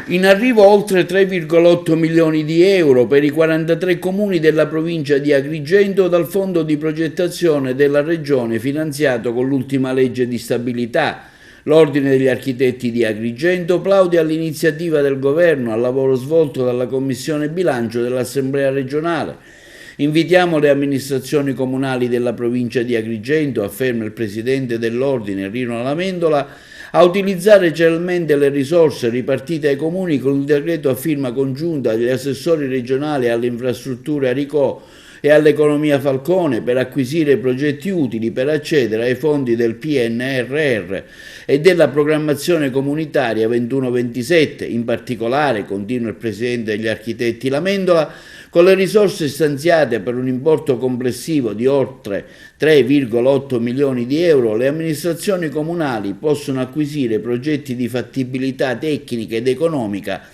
In arrivo oltre 3,8 milioni di euro per i 43 comuni della provincia di Agrigento dal fondo di progettazione della regione finanziato con l'ultima legge di stabilità. L'Ordine degli Architetti di Agrigento plaude all'iniziativa del Governo, al lavoro svolto dalla Commissione Bilancio dell'Assemblea regionale. Invitiamo le amministrazioni comunali della provincia di Agrigento, afferma il presidente dell'Ordine Rino Lamendola, a utilizzare celermente le risorse ripartite ai comuni con il decreto a firma congiunta degli assessori regionali alle infrastrutture Aricò e all'economia Falcone per acquisire progetti utili per accedere ai fondi del PNRR e della programmazione comunitaria 21-27. In particolare, continua il presidente degli architetti Lamendola, con le risorse stanziate per un importo complessivo di oltre 3,8 milioni di euro, le amministrazioni comunali possono acquisire progetti di fattibilità tecnica ed economica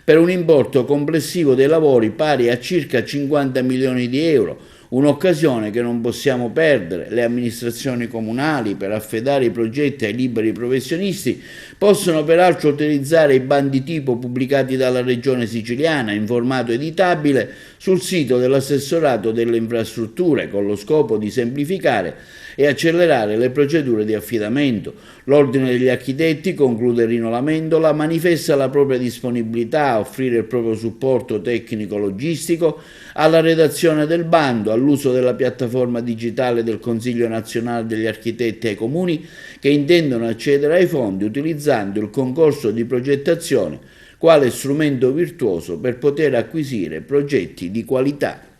per un importo complessivo dei lavori pari a circa 50 milioni di euro, un'occasione che non possiamo perdere. Le amministrazioni comunali, per affidare i progetti ai liberi professionisti, possono peraltro utilizzare i bandi tipo pubblicati dalla Regione Siciliana in formato editabile sul sito dell'assessorato delle infrastrutture, con lo scopo di semplificare e accelerare le procedure di affidamento. L'Ordine degli Architetti, conclude Rino Lamendola, manifesta la propria disponibilità a offrire il proprio supporto tecnico-logistico alla redazione del bando, all'uso della piattaforma digitale del Consiglio nazionale degli architetti ai comuni che intendono accedere ai fondi utilizzando il concorso di progettazione quale strumento virtuoso per poter acquisire progetti di qualità.